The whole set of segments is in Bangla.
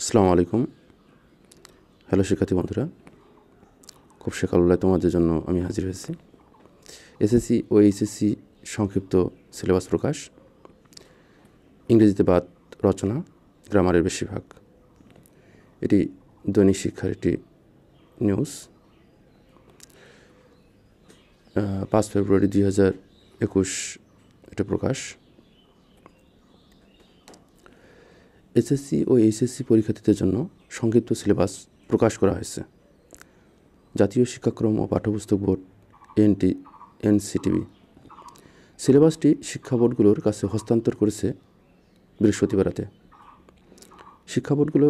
আসসালামু আলাইকুম। হ্যালো শিক্ষার্থী বন্ধুরা, খুব সকালবেলায় তোমাদের জন্য আমি হাজির হয়েছি। এসএসসি ও এইচএসসি সংক্ষিপ্ত সিলেবাস প্রকাশ, ইংরেজিতে বাদ রচনা, গ্রামারের বেশিরভাগ। এটি দৈনিক শিক্ষার একটি নিউজ। 5 ফেব্রুয়ারি 2021 এটা প্রকাশ। এসএসসি ও এইচএসসি পরীক্ষার্থীদের জন্য সংক্ষিপ্ত সিলেবাস প্রকাশ করা হয়েছে। জাতীয় শিক্ষাক্রম ও পাঠ্যপুস্তক বোর্ড এনসিটিবি সিলেবাসটি শিক্ষা বোর্ডগুলোর কাছে হস্তান্তর করেছে বৃহস্পতিবার রাতে। শিক্ষা বোর্ডগুলো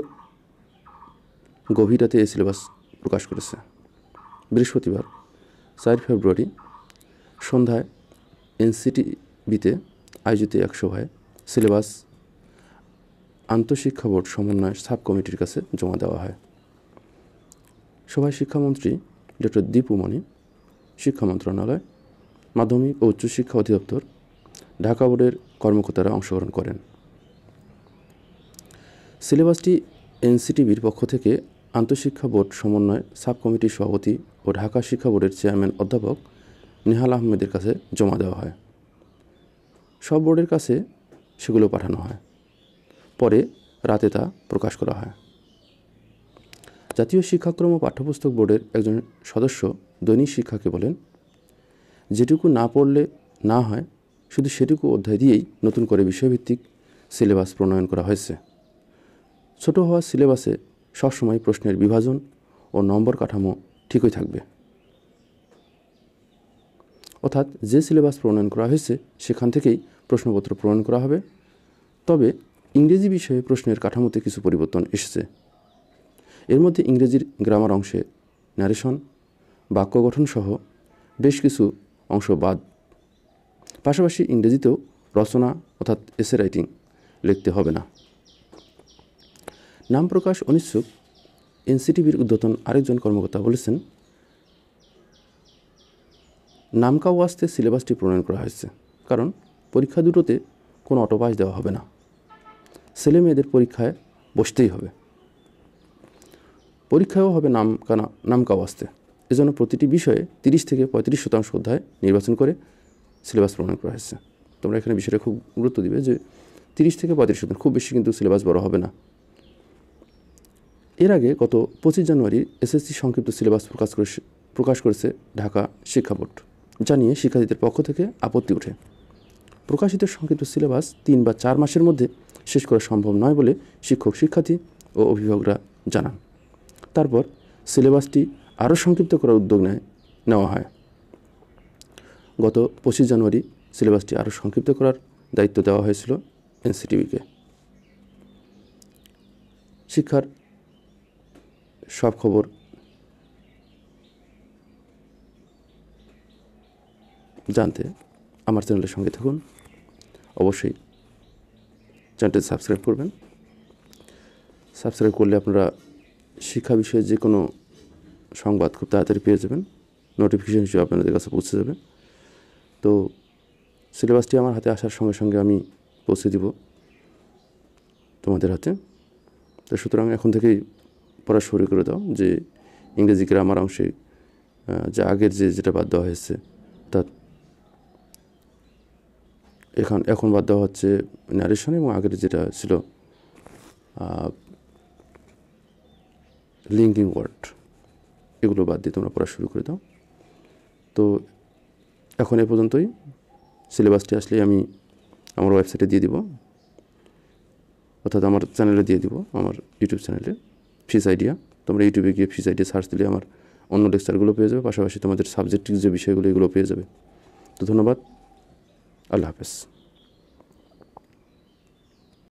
গভীর রাতে এই সিলেবাস প্রকাশ করেছে। বৃহস্পতিবার 4 ফেব্রুয়ারি সন্ধ্যায় এনসিটিবিতে আয়োজিত এক সভায় সিলেবাস আন্তঃশিক্ষা বোর্ড সমন্বয় সাব কমিটির কাছে জমা দেওয়া হয়। সভায় শিক্ষামন্ত্রী ডক্টর দীপু মনি, শিক্ষা মন্ত্রণালয়, মাধ্যমিক ও উচ্চশিক্ষা অধিদপ্তর, ঢাকা বোর্ডের কর্মকর্তারা অংশগ্রহণ করেন। সিলেবাসটি এনসিটিবির পক্ষ থেকে আন্তঃশিক্ষা বোর্ড সমন্বয় সাব কমিটির সভাপতি ও ঢাকা শিক্ষা বোর্ডের চেয়ারম্যান অধ্যাপক নেহাল আহমেদের কাছে জমা দেওয়া হয়। সব বোর্ডের কাছে সেগুলো পাঠানো হয়। পরে রাতে তা প্রকাশ করা হয়। জাতীয় শিক্ষাক্রম ও পাঠ্যপুস্তক বোর্ডের একজন সদস্য দৈনিক শিক্ষাকে বলেন, যেটুকু না পড়লে না হয় শুধু সেটুকু অধ্যায় দিয়েই নতুন করে বিষয়ভিত্তিক সিলেবাস প্রণয়ন করা হয়েছে। ছোট হওয়া সিলেবাসে সবসময় প্রশ্নের বিভাজন ও নম্বর কাঠামো ঠিকই থাকবে। অর্থাৎ যে সিলেবাস প্রণয়ন করা হয়েছে সেখান থেকেই প্রশ্নপত্র প্রণয়ন করা হবে। তবে ইংরেজি বিষয়ে প্রশ্নের কাঠামোতে কিছু পরিবর্তন এসেছে। এর মধ্যে ইংরেজির গ্রামার অংশে ন্যারেশন, বাক্য গঠন সহ বেশ কিছু অংশ বাদ। পাশাপাশি ইংরেজিতেও রচনা অর্থাৎ এসে রাইটিং লিখতে হবে না। নাম প্রকাশ অনিচ্ছুক এনসিটিবির ঊর্ধ্বতন আরেকজন কর্মকর্তা বলেছেন, নামকা ওয়াস্তে সিলেবাসটি প্রণয়ন করা হয়েছে, কারণ পরীক্ষা দুটোতে কোনো অটোপাস দেওয়া হবে না। ছেলে মেয়েদের পরীক্ষায় বসতেই হবে, পরীক্ষায়ও হবে নামকা ওয়াস্তে। এজন্য প্রতিটি বিষয়ে 30 থেকে 35% অধ্যায় নির্বাচন করে সিলেবাস প্রণয়ন করা হয়েছে। তোমরা এখানে বিষয়টা খুব গুরুত্ব দিবে যে 30 থেকে 35%, খুব বেশি কিন্তু সিলেবাস বড় হবে না। এর আগে গত 25 জানুয়ারি এসএসসি সংক্ষিপ্ত সিলেবাস প্রকাশ করেছে ঢাকা শিক্ষা বোর্ড, যা নিয়ে শিক্ষার্থীদের পক্ষ থেকে আপত্তি ওঠে। প্রকাশিত সংক্ষিপ্ত সিলেবাস 3 বা 4 মাসের মধ্যে শেষ করা সম্ভব নয় বলে শিক্ষক, শিক্ষার্থী ও অভিভাবকরা জানান। তারপর সিলেবাসটি আরও সংক্ষিপ্ত করার উদ্যোগ নেওয়া হয়। গত 25 জানুয়ারি সিলেবাসটি আরও সংক্ষিপ্ত করার দায়িত্ব দেওয়া হয়েছিল এনসিটিবিকে। শিক্ষার সব খবর জানতে আমার চ্যানেলের সঙ্গে থাকুন। অবশ্যই চ্যানেলটি সাবস্ক্রাইব করবেন। সাবস্ক্রাইব করলে আপনারা শিক্ষা বিষয়ে যে কোনো সংবাদ খুব তাড়াতাড়ি পেয়ে যাবেন, নোটিফিকেশন হিসেবে আপনাদের কাছে পৌঁছে যাবে। তো সিলেবাসটি আমার হাতে আসার সঙ্গে সঙ্গে আমি পৌঁছে দিব তোমাদের হাতে। তো সুতরাং এখন থেকেই পড়া শুরু করে দাও, যে ইংরেজি গ্রামার অংশে যে আগের যেটা বাদ দেওয়া হয়েছে তা এখন বাদ দেওয়া হচ্ছে ন্যারেশন, এবং আগের যেটা ছিল লিঙ্কিং ওয়ার্ড, এগুলো বাদ দিয়ে তোমরা পড়া শুরু করে দাও। তো এখন এ পর্যন্তই। সিলেবাসটি আসলে আমি আমার ওয়েবসাইটে দিয়ে দিব, অর্থাৎ আমার চ্যানেলে দিয়ে দিব, আমার ইউটিউব চ্যানেলে ফিজ আইডিয়া। তোমরা ইউটিউবে গিয়ে ফিজ আইডিয়া সার্চ দিলে আমার অন্য লেকচারগুলো পেয়ে যাবে, পাশাপাশি তোমাদের সাবজেক্টিভ যে বিষয়গুলো এগুলো পেয়ে যাবে। তো ধন্যবাদ, আল্লাহ হাফেজ।